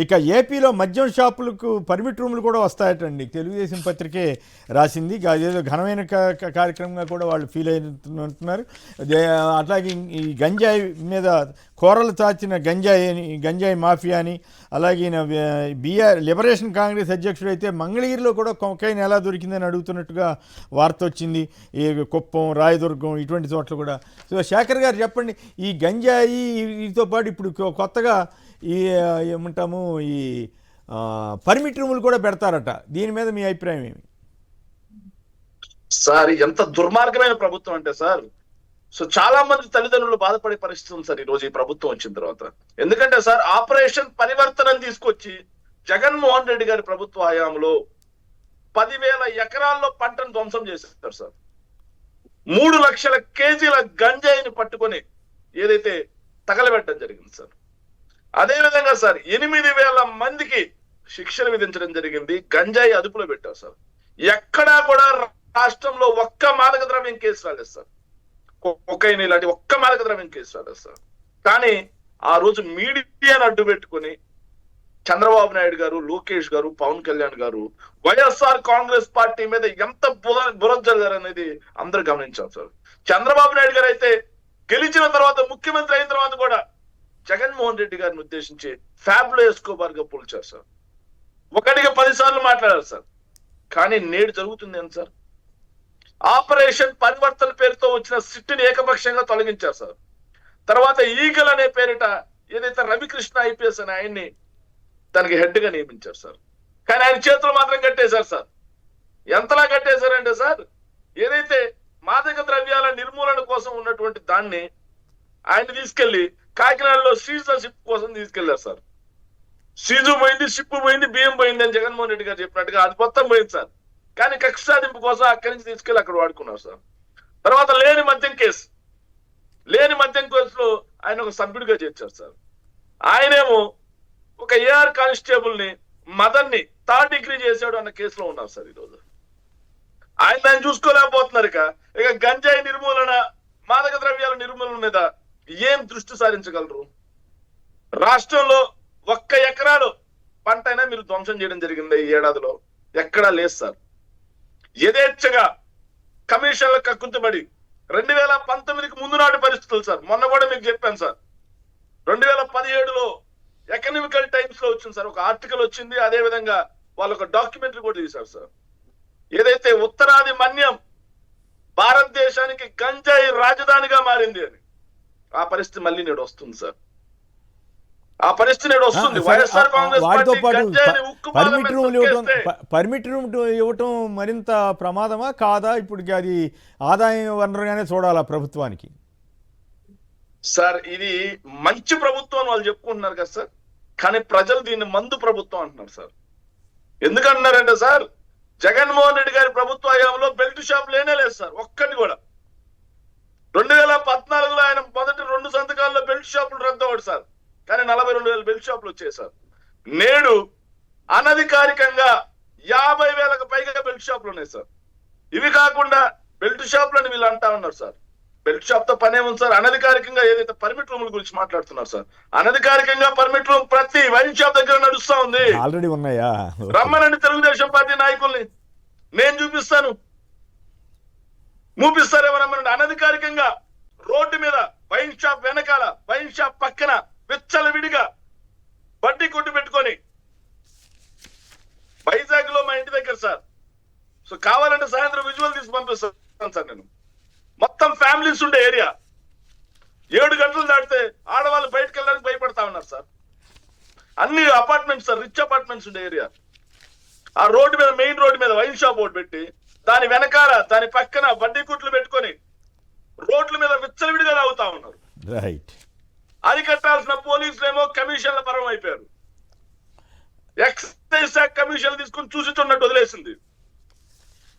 ఇక ఏపీలో మద్యం షాపులకు పర్మిట్ రూములు కూడా వస్తాయటండి. తెలుగుదేశం పత్రికే రాసింది. అదేదో ఘనమైన కార్యక్రమంగా కూడా వాళ్ళు ఫీల్ అవుతున్నారు. అట్లాగే ఈ గంజాయి మీద కోరలు చాచిన గంజాయి మాఫియా అని, అలాగే లిబరేషన్ కాంగ్రెస్ అధ్యక్షుడు అయితే మంగళగిరిలో కూడా కొకైన్ ఎలా దొరికిందని అడుగుతున్నట్టుగా వార్త వచ్చింది. ఈ కుప్పం, రాయదుర్గం ఇటువంటి చోట్ల కూడా. సో శేఖర్ గారు చెప్పండి, ఈ గంజాయి వీటితో పాటు ఇప్పుడు కొత్తగా ఈ ఏమంటాము ఈ పర్మిట్ రూములు కూడా పెడతారట. దీని మీద మీ అభిప్రాయం ఏమి? సార్ ఎంత దుర్మార్గమైన ప్రభుత్వం అంటే సార్, సో చాలా మంది తల్లిదండ్రులు బాధపడే పరిస్థితి ఉంది సార్ ఈ రోజు ఈ ప్రభుత్వం వచ్చిన తర్వాత. ఎందుకంటే సార్, ఆపరేషన్ పరివర్తనని తీసుకొచ్చి జగన్మోహన్ రెడ్డి గారి ప్రభుత్వ హయాంలో 10,000 ఎకరాల్లో పంటను ధ్వంసం చేశారు సార్. 3 లక్షల కేజీల గంజాయిని పట్టుకొని ఏదైతే తగలబెట్టడం జరిగింది సార్. అదే విధంగా సార్ 8,000 మందికి శిక్షలు విధించడం జరిగింది. గంజాయి అదుపులో పెట్టారు సార్. ఎక్కడా కూడా రాష్ట్రంలో ఒక్క మాదక ద్రవ్యం కేసు రాలేదు సార్. కొకైన్ ఇలాంటి ఒక్క మాదక ద్రవ్యం కేసు రాలేదు సార్. కానీ ఆ రోజు మీడియాను అడ్డు పెట్టుకుని చంద్రబాబు నాయుడు గారు, లోకేష్ గారు, పవన్ కళ్యాణ్ గారు వైఎస్ఆర్ కాంగ్రెస్ పార్టీ మీద ఎంత బురద జరిగారు అనేది అందరూ గమనించారు సార్. చంద్రబాబు నాయుడు గారు అయితే గెలిచిన తర్వాత, ముఖ్యమంత్రి అయిన తర్వాత కూడా జగన్మోహన్ రెడ్డి గారిని ఉద్దేశించి ఫ్యాబ్లో ఎస్కోబార్ గా పోల్చారు సార్. ఒకటికి 10 సార్లు మాట్లాడారు సార్. కానీ నేడు జరుగుతుంది ఏంటి సార్? ఆపరేషన్ పరివర్తన పేరుతో వచ్చిన సిట్టుని ఏకపక్షంగా తొలగించారు సార్. తర్వాత ఈగల్ అనే పేరిట ఏదైతే రవికృష్ణ ఐపీఎస్ అనే ఆయన్ని దానికి హెడ్ గా నియమించారు సార్. కానీ ఆయన చేతులు మాత్రం కట్టేశారు సార్. ఎంతలా కట్టేశారంటే సార్, ఏదైతే మాదక ద్రవ్యాల నిర్మూలన కోసం ఉన్నటువంటి దాన్ని ఆయన తీసుకెళ్లి కాకినాడలో సీజన్ షిప్ కోసం తీసుకెళ్లారు సార్. సీజు పోయింది, షిప్ పోయింది, బియ్యం పోయింది అని జగన్మోహన్ రెడ్డి గారు చెప్పినట్టుగా అది మొత్తం పోయింది సార్. కానీ కక్ష సాధింపు కోసం అక్కడి నుంచి తీసుకెళ్లి అక్కడ వాడుకున్నారు సార్. తర్వాత లేని మద్యం కేసులో ఆయన ఒక సభ్యుడిగా చేర్చారు సార్. ఆయనేమో ఒక ఏఆర్ కానిస్టేబుల్ ని, మదన్ ని 3rd డిగ్రీ చేశాడు అన్న కేసులో ఉన్నారు సార్ ఈరోజు. ఆయన దాన్ని చూసుకోలేకపోతున్నారు. ఇక గంజాయి నిర్మూలన, మాదక ద్రవ్యాల నిర్మూలన మీద ఏం దృష్టి సారించగలరు? రాష్ట్రంలో 1 ఎకరాలు పంట అయినా మీరు ధ్వంసం చేయడం జరిగింది ఈ ఏడాదిలో. ఎక్కడా లేదు సార్. యథేచ్ఛగా కమిషన్ల కక్కుతుబడి 2019కి ముందు నాటి పరిస్థితులు సార్. మొన్న కూడా మీకు చెప్పాను సార్, 2017లో ఎకనామికల్ టైమ్స్ లో వచ్చింది సార్, ఒక ఆర్టికల్ వచ్చింది. అదే విధంగా వాళ్ళు ఒక డాక్యుమెంటరీ కూడా తీశారు సార్. ఏదైతే ఉత్తరాది మన్యం భారతదేశానికి గంజాయి రాజధానిగా మారింది అని, ఆ పరిస్థితి మళ్ళీ నేడు వస్తుంది సార్. ఆ పరిస్థితి నేడు వస్తుంది. వైఎస్ఆర్ కాంగ్రెస్ వాటితో పాటు పార్టీ పర్మిట్ రూమ్ ఇవ్వటం మరింత ప్రమాదమా కాదా? ఇప్పుడు అది ఆదాయం వనరుగానే చూడాలా ప్రభుత్వానికి? సార్ ఇది మంచి ప్రభుత్వం వాళ్ళు చెప్పుకుంటున్నారు కదా సార్, కానీ ప్రజలు దీన్ని మందు ప్రభుత్వం అంటున్నారు సార్. ఎందుకంటున్నారంటే సార్, జగన్మోహన్ రెడ్డి గారి ప్రభుత్వ హయాంలో బెల్ట్ షాప్ లేనే లేదు సార్, ఒక్కటి కూడా. 2014లో ఆయన మొదటి 2 సంతకాల్లో బెల్ట్ షాపులు రద్దు అవ్వడు సార్. కానీ 42,000 బెల్ట్ షాపులు వచ్చాయి సార్. నేడు అనధికారికంగా 50,000కు పైగా బెల్ట్ షాపులు ఉన్నాయి సార్. ఇవి కాకుండా బెల్ట్ షాపులని వీళ్ళు అంటా ఉన్నారు సార్. బెల్ట్ షాప్ తో పనే ఉంది సార్. అనధికారికంగా ఏదైతే పర్మిట్ రూముల గురించి మాట్లాడుతున్నారు సార్, అనధికారికంగా పర్మిట్ రూమ్ ప్రతి వైన్ షాప్ దగ్గర నడుస్తా ఉంది. ఆల్రెడీ ఉన్నాయా? రమ్మనండి తెలుగుదేశం పార్టీ నాయకుల్ని, నేను చూపిస్తాను. మూపిస్తారేమో రమ్మనండి. అనధికారికంగా రోడ్డు మీద, వైన్ షాప్ వెనకాల, వైన్ షాప్ పక్కన విచ్చలవిడిగా బడ్డీ కొట్టు పెట్టుకొని, వైజాగ్ లో మా ఇంటి దగ్గర సార్. సో కావాలంటే సాయంత్రం విజువల్ తీసి పంపిస్తాను సార్. నేను మొత్తం ఫ్యామిలీస్ ఉండే ఏరియా. 7 గంటలు దాటితే ఆడవాళ్ళు బయటకు వెళ్ళడానికి భయపడతా ఉన్నారు సార్. అన్ని అపార్ట్మెంట్స్ సార్, రిచ్ అపార్ట్మెంట్స్ ఉండే ఏరియా. ఆ రోడ్డు మీద, మెయిన్ రోడ్డు మీద వైన్ షాప్ ఒకటి పెట్టి, దాని వెనకాల, దాని పక్కన బడ్డీ కుట్లు పెట్టుకొని రోడ్ల మీద విచ్చలవిడిగా తాగుతా ఉన్నారు. రైట్. అరికట్టాల్సిన పోలీసులు ఏమో కమిషన్ల పరం అయిపోయారు. ఎక్సైజ్ శాఖ కమిషన్లు తీసుకుని చూసి చూడనట్టు వదిలేసింది.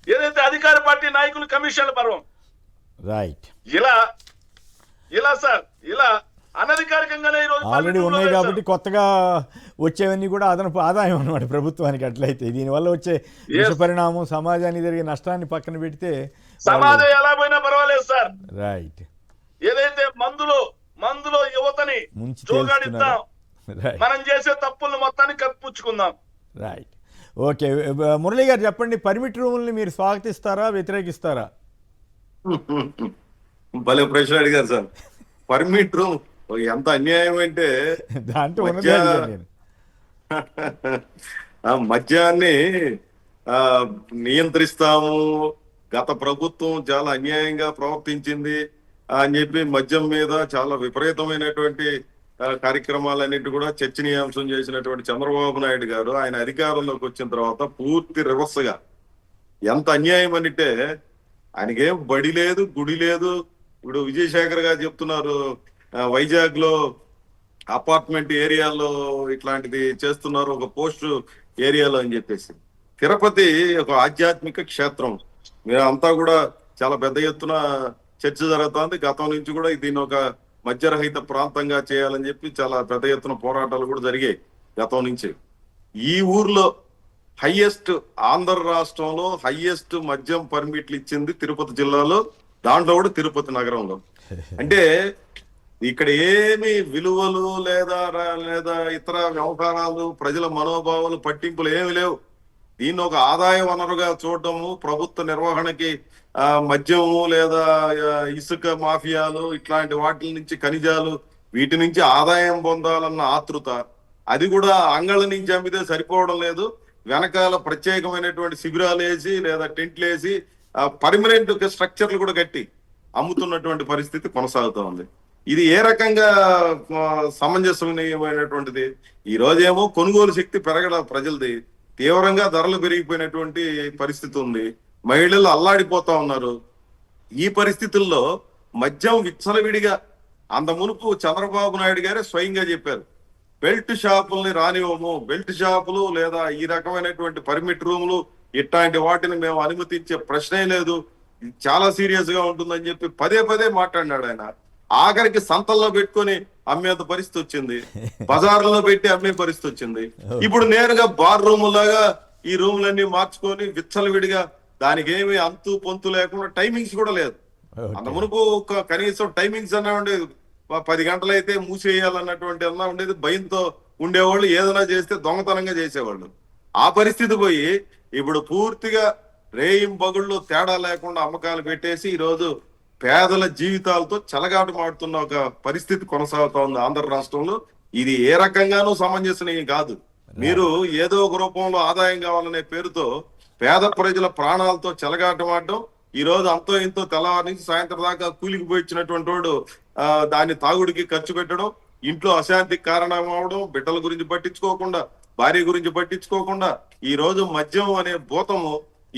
ఏదైతే అధికార పార్టీ నాయకులు కమిషన్ల పర్వం. రైట్. ఇలా సార్, ఇలా అనధికారికంగానే ఆల్రెడీ ఉన్నాయి కాబట్టి కొత్తగా వచ్చేవన్నీ కూడా అదనపు ఆదాయం అన్నమాట ప్రభుత్వానికి. అట్లయితే దీనివల్ల వచ్చే పరిణామం, సమాజానికి జరిగే నష్టాన్ని పక్కన పెడితే సమాజం ఎలా పోయినా పర్వాలేదు సార్. రైట్. ఏదైతే మందులో యువతని ముంచి జోగాడిద్దాం, రైట్ మనం చేసే తప్పులను మొత్తాన్ని కప్పిపుచ్చుకుందాం. Right okay. మురళి గారు చెప్పండి, పర్మిట్ రూముల్ని మీరు స్వాగతిస్తారా, వ్యతిరేకిస్తారా? భలే ప్రశ్న అడిగారు సార్. పర్మిట్ రూమ్ ఎంత అన్యాయం అంటే దాంట్లో మధ్య ఉన్నదే అడిగాను నేను. ఆ మద్యాన్ని ఆ నియంత్రిస్తాము, గత ప్రభుత్వం చాలా అన్యాయంగా ప్రవర్తించింది అని చెప్పి మద్యం మీద చాలా విపరీతమైనటువంటి కార్యక్రమాలన్నిటి కూడా చర్చనీయాంశం చేసినటువంటి చంద్రబాబు నాయుడు గారు ఆయన అధికారంలోకి వచ్చిన తర్వాత పూర్తి రివర్స్ గా ఎంత అన్యాయం అంటే ఆయనకేం బడి లేదు, గుడి లేదు. ఇప్పుడు విజయశేఖర్ గారు చెప్తున్నారు వైజాగ్ లో అపార్ట్మెంట్ ఏరియాలో ఇట్లాంటిది చేస్తున్నారు ఒక పోస్ట్ ఏరియాలో అని చెప్పేసి. తిరుపతి ఒక ఆధ్యాత్మిక క్షేత్రం, మీరు అంతా కూడా చాలా పెద్ద ఎత్తున చర్చ జరుగుతుంది. గతం నుంచి కూడా దీన్ని ఒక మద్యరహిత ప్రాంతంగా చేయాలని చెప్పి చాలా పెద్ద ఎత్తున పోరాటాలు కూడా జరిగాయి గతం నుంచి. ఈ ఊర్లో హైయెస్ట్, ఆంధ్ర రాష్ట్రంలో హైయెస్ట్ మద్యం పర్మిట్లు ఇచ్చింది తిరుపతి జిల్లాలో, దాంట్లో కూడా తిరుపతి నగరంలో. అంటే ఇక్కడ ఏమి విలువలు లేదా ఇతర వ్యవహారాలు, ప్రజల మనోభావాలు, పట్టింపులు ఏమి లేవు. దీన్ని ఒక ఆదాయ వనరుగా చూడటము, ప్రభుత్వ నిర్వహణకి మద్యము లేదా ఇసుక మాఫియాలు ఇట్లాంటి వాటి నుంచి, ఖనిజాలు, వీటి నుంచి ఆదాయం పొందాలన్న ఆతృత, అది కూడా అంగళ్ళ నుంచి అమ్మితే సరిపోవడం లేదు. వెనకాల ప్రత్యేకమైనటువంటి శిబిరాలు వేసి లేదా టెంట్లు వేసి పర్మనెంట్ స్ట్రక్చర్లు కూడా కట్టి అమ్ముతున్నటువంటి పరిస్థితి కొనసాగుతూ ఉంది. ఇది ఏ రకంగా సమంజసమైనటువంటిది? ఈ రోజేమో కొనుగోలు శక్తి పెరగడం ప్రజలది, తీవ్రంగా ధరలు పెరిగిపోయినటువంటి పరిస్థితి ఉంది, మహిళలు అల్లాడిపోతా ఉన్నారు. ఈ పరిస్థితుల్లో మద్యం విచ్చలవిడిగా, అంత మునుపు చంద్రబాబు నాయుడు గారే స్వయంగా చెప్పారు, బెల్ట్ షాపుల్ని రానివ్వము, బెల్ట్ షాపులు లేదా ఈ రకమైనటువంటి పర్మిట్ రూములు ఇట్లాంటి వాటిని మేము అనుమతించే ప్రశ్నే లేదు, చాలా సీరియస్ గా ఉంటుందని చెప్పి పదే పదే మాట్లాడినాడు ఆయన. ఆఖరికి సంతల్లో పెట్టుకొని అమ్మేంత పరిస్థితి వచ్చింది, బజార్లో పెట్టి అమ్మే పరిస్థితి వచ్చింది. ఇప్పుడు నేరుగా బార్ రూమ్ లాగా ఈ రూములన్నీ మార్చుకొని విచ్చలవిడిగా, దానికి ఏమి అంతు పొంతు లేకుండా, టైమింగ్స్ కూడా లేదు. అంత మునుపు కనీసం టైమింగ్స్ అన్నా ఉండేది, 10 గంటలైతే మూసేయాలన్నటువంటి అన్నా ఉండేది. భయంతో ఉండేవాళ్ళు, ఏదైనా చేస్తే దొంగతనంగా చేసేవాళ్ళు. ఆ పరిస్థితి పోయి ఇప్పుడు పూర్తిగా రేయింబగుళ్ళు తేడా లేకుండా అమ్మకాలు పెట్టేసి ఈరోజు పేదల జీవితాలతో చెలగాటు మాడుతున్న ఒక పరిస్థితి కొనసాగుతా ఉంది ఆంధ్ర రాష్ట్రంలో. ఇది ఏ రకంగానూ సమంజసనీయం కాదు. మీరు ఏదో ఒక రూపంలో ఆదాయం కావాలనే పేరుతో పేద ప్రజల ప్రాణాలతో చెలగాటమాడడం, ఈ రోజు అంతో ఇంతో తెల్లవారి నుంచి సాయంత్రం దాకా కూలికి పోయించినటువంటి వాడు దాన్ని తాగుడికి ఖర్చు పెట్టడం, ఇంట్లో అశాంతికి కారణం అవడం, బిడ్డల గురించి పట్టించుకోకుండా, భార్య గురించి పట్టించుకోకుండా, ఈ రోజు మద్యం అనే భూతము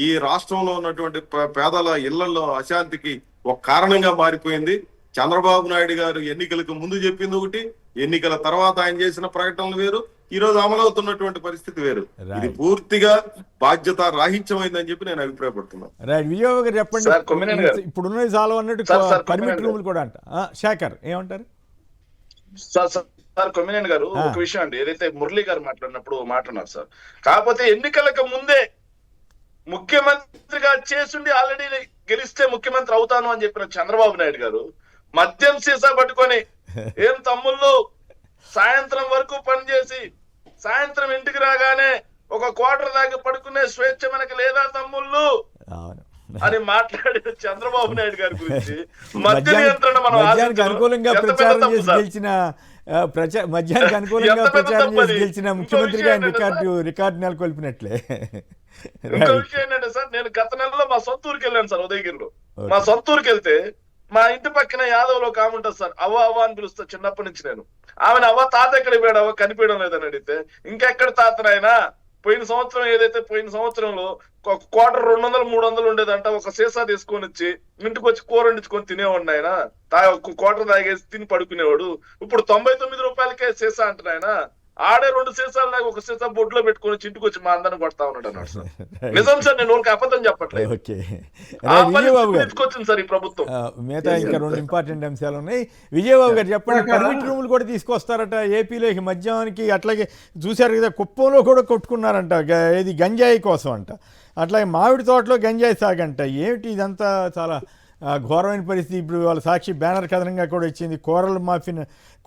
ఈ రాష్ట్రంలో ఉన్నటువంటి పేదల ఇళ్లలో అశాంతికి ఒక కారణంగా మారిపోయింది. చంద్రబాబు నాయుడు గారు ఎన్నికలకు ముందు చెప్పింది ఒకటి, ఎన్నికల తర్వాత ఆయన చేసిన ప్రకటనలు వేరు, ఈ రోజు అమలవుతున్నటువంటి పరిస్థితి వేరు. ఇది పూర్తిగా బాధ్యత రాహిత్యమైందని చెప్పి నేను అభిప్రాయపడుతున్నాను. రైట్, విజయబాబు గారు చెప్పండి. ఇప్పుడున్నది చాలు అన్నట్టు పర్మిట్ రూములు కూడా అంట. శేఖర్ ఏమంటారు? సార్ కొమ్మినేని గారు, ఒక విషయం అండి, ఏదైతే మురళి గారు మాట్లాడినప్పుడు మాట్లాడినారు సార్, కాకపోతే ఎన్నికలకు ముందే ముఖ్యమంత్రిగా చేసుండి ఆల్రెడీ గెలిస్తే ముఖ్యమంత్రి అవుతాను అని చెప్పిన చంద్రబాబు నాయుడు గారు మద్యం సీసా పట్టుకొని, ఏం తమ్ముళ్ళు సాయంత్రం వరకు పనిచేసి సాయంత్రం ఇంటికి రాగానే ఒక క్వార్టర్ దాకా పడుకునే స్వేచ్ఛ మనకి లేదా తమ్ముళ్ళు అని మాట్లాడిన చంద్రబాబు నాయుడు గారి గురించి మద్య నియంత్రణ మనం అనుకూలంగా ప్రచారం చేసి గెలిచిన మద్యానికి అనుకూలంగా ప్రచారం చేసి గెలిచిన ముఖ్యమంత్రిగా రికార్డు నెలకొల్పినట్లే. ఇంకో విషయం ఏంటంటే సార్, నేను గత నెలలో మా సొంత ఊరికి వెళ్ళాను సార్, ఉదయగిరిలో. మా సొంత ఊరికి వెళ్తే మా ఇంటి పక్కన యాదవ్లో ఒక ఆమె ఉంటుంది సార్, అవ్వ అవ్వ అని పిలుస్తా చిన్నప్పటి నుంచి నేను. ఆమెను అవ్వ తాత ఎక్కడ పోయాడు, అవ్వ కనిపించడం లేదని అడిగితే, ఇంకెక్కడ తాతనైనా పోయిన సంవత్సరం ఏదైతే పోయిన సంవత్సరంలో ఒక క్వార్టర్ 200-300 ఉండేదంట, ఒక సీసా తీసుకొని వచ్చి ఇంటికి వచ్చి కూర వండించుకొని తినేవాడు ఆయన, క్వార్టర్ తాగేసి తిని పడుకునేవాడు. ఇప్పుడు 99 రూపాయలకే సీసా అంటారు ఆయన. ఆడే 2 సీసాలు లాగా ఒక సీసా బొడ్లో పెట్టుకొని ఇంటికి వచ్చి మా అందరిని కొడతా ఉన్నాడు అన్నాడు సార్. నిజం సార్, నేను వాళ్ళకి అబద్ధం చెప్పట్లేదు. తీసుకొచ్చింది సార్ ఈ ప్రభుత్వం. మిగతా ఇంకా 2 ఇంపార్టెంట్ అంశాలు ఉన్నాయి. విజయబాబు గారు చెప్పండి, పర్మిట్ రూములు కూడా తీసుకొస్తారట ఏపీలో మద్యానికి. అట్లాగే చూశారు కదా, కుప్పంలో కూడా కొట్టుకున్నారంట, ఇది గంజాయి కోసం అంట. అట్లాగే మామిడి తోటలో గంజాయి సాగంట. ఏమిటి ఇదంతా? చాలా ఘోరమైన పరిస్థితి. ఇప్పుడు వాళ్ళ సాక్షి బ్యానర్ కథనంగా కూడా ఇచ్చింది,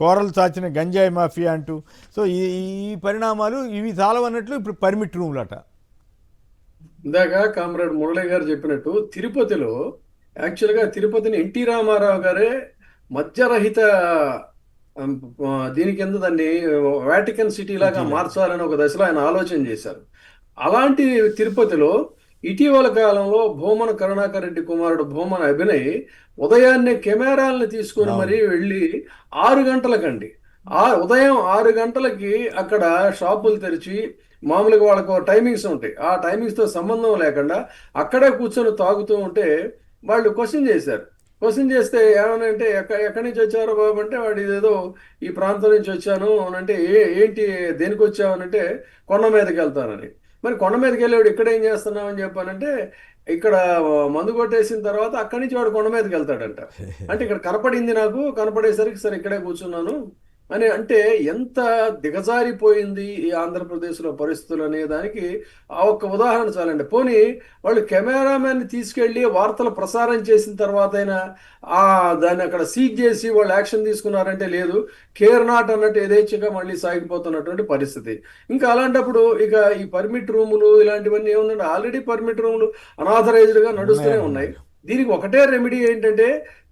కోరలు చాచిన గంజాయి మాఫియా అంటూ. సో ఈ పరిణామాలు ఇవి చాలవన్నట్లు ఇప్పుడు పర్మిట్ రూమ్లు అట. ఇందాక కామ్రేడ్ మురళి గారు చెప్పినట్టు తిరుపతిలో యాక్చువల్గా తిరుపతిని ఎన్టీ రామారావు గారే మద్యరహిత దీని కింద దాన్ని వాటికన్ సిటీ లాగా మార్చాలని ఒక దశలో ఆయన ఆలోచన చేశారు. అలాంటి తిరుపతిలో ఇటీవల కాలంలో భూమన కరుణాకర్ రెడ్డి కుమారుడు భూమన అభినయ్ ఉదయాన్నే కెమెరాలను తీసుకొని మరీ వెళ్ళి 6 గంటలకండి ఉదయం 6 గంటలకి అక్కడ షాపులు తెరిచి, మామూలుగా వాళ్ళకు టైమింగ్స్ ఉంటాయి, ఆ టైమింగ్స్తో సంబంధం లేకుండా అక్కడే కూర్చొని తాగుతూ ఉంటే వాళ్ళు క్వశ్చన్ చేశారు. క్వశ్చన్ చేస్తే ఏమనంటే ఎక్కడి నుంచి వచ్చారో బాబు అంటే, వాడు ఇదేదో ఈ ప్రాంతం నుంచి వచ్చాను అంటే, ఏంటి దేనికి వచ్చావనంటే కొండ మీదకి వెళ్తానని. మరి కొండ మీదకి వెళ్ళేవాడు ఇక్కడ ఏం చేస్తున్నామని చెప్పానంటే, ఇక్కడ మందు కొట్టేసిన తర్వాత అక్కడి నుంచి వాడు కొండ మీదకి వెళ్తాడంట. అంటే ఇక్కడ కనపడింది, నాకు కనపడేసరికి సరే ఇక్కడే కూర్చున్నాను అని. అంటే ఎంత దిగజారిపోయింది ఈ ఆంధ్రప్రదేశ్లో పరిస్థితులు అనే దానికి ఆ ఒక్క ఉదాహరణ చాలండి. పోనీ వాళ్ళు కెమెరామెన్ని తీసుకెళ్ళి వార్తలు ప్రసారం చేసిన తర్వాత అయినా దాన్ని అక్కడ సీజ్ చేసి వాళ్ళు యాక్షన్ తీసుకున్నారంటే లేదు, కేర్ నాట్ అన్నట్టు యథేచ్ఛగా మళ్ళీ సాగిపోతున్నటువంటి పరిస్థితి. ఇంకా అలాంటప్పుడు ఇక ఈ పర్మిట్ రూములు ఇలాంటివన్నీ ఏముందంటే, ఆల్రెడీ పర్మిట్ రూములు అనాథరైజ్డ్గా నడుస్తూనే ఉన్నాయి. దీనికి ఒకటే రెమెడీ ఏంటంటే,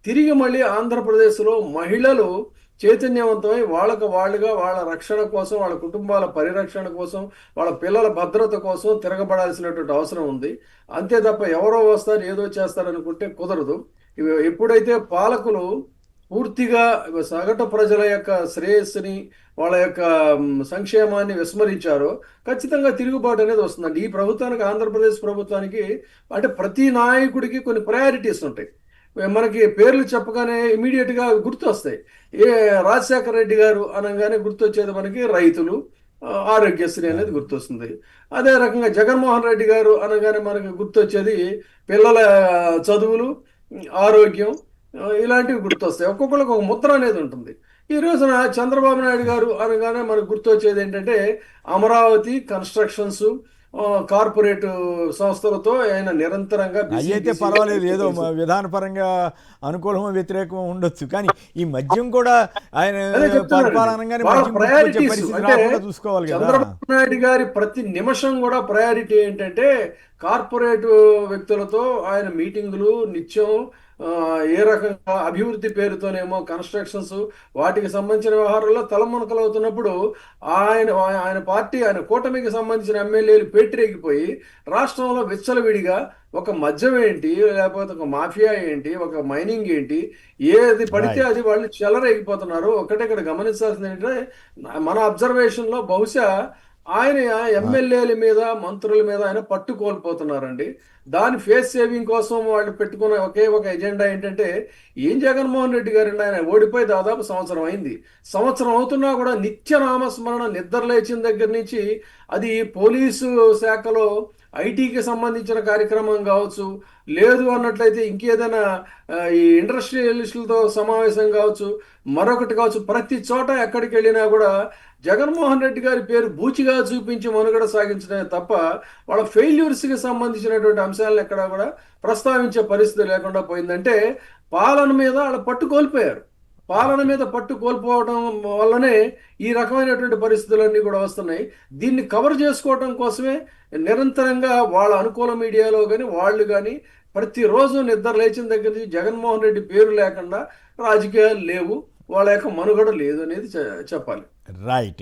తిరిగి మళ్ళీ ఆంధ్రప్రదేశ్లో మహిళలు చైతన్యవంతమై వాళ్ళుగా వాళ్ళ రక్షణ కోసం, వాళ్ళ కుటుంబాల పరిరక్షణ కోసం, వాళ్ళ పిల్లల భద్రత కోసం తిరగబడాల్సినటువంటి అవసరం ఉంది. అంతే తప్ప ఎవరో వస్తారు ఏదో చేస్తారనుకుంటే కుదరదు. ఎప్పుడైతే పాలకులు పూర్తిగా సగటు ప్రజల యొక్క శ్రేయస్సుని, వాళ్ళ యొక్క సంక్షేమాన్ని విస్మరించారో ఖచ్చితంగా తిరుగుబాటు అనేది వస్తుందండి. ఈ ప్రభుత్వానికి, ఆంధ్రప్రదేశ్ ప్రభుత్వానికి అంటే ప్రతి నాయకుడికి కొన్ని ప్రయారిటీస్ ఉంటాయి. మనకి పేర్లు చెప్పగానే ఇమీడియట్గా గుర్తు వస్తాయి. రాజశేఖర రెడ్డి గారు అనగానే గుర్తొచ్చేది మనకి రైతులు, ఆరోగ్యశ్రీ అనేది గుర్తొస్తుంది. అదే రకంగా జగన్మోహన్ రెడ్డి గారు అనగానే మనకి గుర్తొచ్చేది పిల్లల చదువులు, ఆరోగ్యం, ఇలాంటివి గుర్తొస్తాయి. ఒక్కొక్కరికి ఒక ముద్ర అనేది ఉంటుంది. ఈ రోజున చంద్రబాబు నాయుడు గారు అనగానే మనకు గుర్తొచ్చేది ఏంటంటే అమరావతి కన్స్ట్రక్షన్స్, కార్పొరేట్ సంస్థలతో ఆయన నిరంతరంగా అయితే పర్వాలేదు, ఏదో విధానపరంగా అనుకూలమో వ్యతిరేకమో ఉండొచ్చు, కానీ ఈ మద్యం కూడా ఆయన చూసుకోవాలి కదా. చంద్రబాబు నాయుడు గారి ప్రతి నిమిషం కూడా ప్రయారిటీ ఏంటంటే కార్పొరేట్ వ్యక్తులతో ఆయన మీటింగులు నిత్యం. ఏ రకంగా అభివృద్ధి పేరుతోనేమో కన్స్ట్రక్షన్స్, వాటికి సంబంధించిన వ్యవహారాల్లో తలమునకలు అవుతున్నప్పుడు ఆయన పార్టీ, ఆయన కూటమికి సంబంధించిన ఎమ్మెల్యేలు పేటరేగిపోయి రాష్ట్రంలో విచ్చలవిడిగా ఒక మద్యం ఏంటి, లేకపోతే ఒక మాఫియా ఏంటి, ఒక మైనింగ్ ఏంటి, ఏది పడితే అది వాళ్ళు చెలరేగిపోతున్నారు. ఒకటే ఇక్కడ గమనించాల్సింది ఏంటంటే, మన అబ్జర్వేషన్లో బహుశా ఆయన ఎమ్మెల్యేల మీద, మంత్రుల మీద ఆయన పట్టు కోల్పోతున్నారండి. దాని ఫేస్ సేవింగ్ కోసం వాళ్ళు పెట్టుకున్న ఒకే ఒక ఎజెండా ఏంటంటే, ఏం జగన్మోహన్ రెడ్డి గారు ఆయన ఓడిపోయి దాదాపు సంవత్సరం అయింది. సంవత్సరం అవుతున్నా కూడా నిత్య నామస్మరణ, నిద్ర లేచిన దగ్గర నుంచి అది పోలీసు శాఖలో ఐటీకి సంబంధించిన కార్యక్రమం కావచ్చు, లేదు అన్నట్లయితే ఇంకేదైనా ఈ ఇండస్ట్రియలిస్టులతో సమావేశం కావచ్చు, మరొకటి కావచ్చు, ప్రతి చోట ఎక్కడికి వెళ్ళినా కూడా జగన్మోహన్ రెడ్డి గారి పేరు బూచిగా చూపించి మనుగడ సాగించడమే తప్ప వాళ్ళ ఫెయిల్యూర్స్కి సంబంధించినటువంటి అంశాలను ఎక్కడా కూడా ప్రస్తావించే పరిస్థితి లేకుండా పోయిందంటే, పాలన మీద వాళ్ళ పట్టు కోల్పోయారు. పాలన మీద పట్టు కోల్పోవడం వల్లనే ఈ రకమైనటువంటి పరిస్థితులన్నీ కూడా వస్తున్నాయి. దీన్ని కవర్ చేసుకోవడం కోసమే నిరంతరంగా వాళ్ళ అనుకూల మీడియాలో కానీ వాళ్ళు కానీ ప్రతిరోజు నిద్ర లేచిన దగ్గర నుంచి జగన్మోహన్ రెడ్డి పేరు లేకుండా రాజకీయాలు లేవు, వాళ్ళ యొక్క మనుగడ లేదు అనేది చెప్పాలి. రైట్.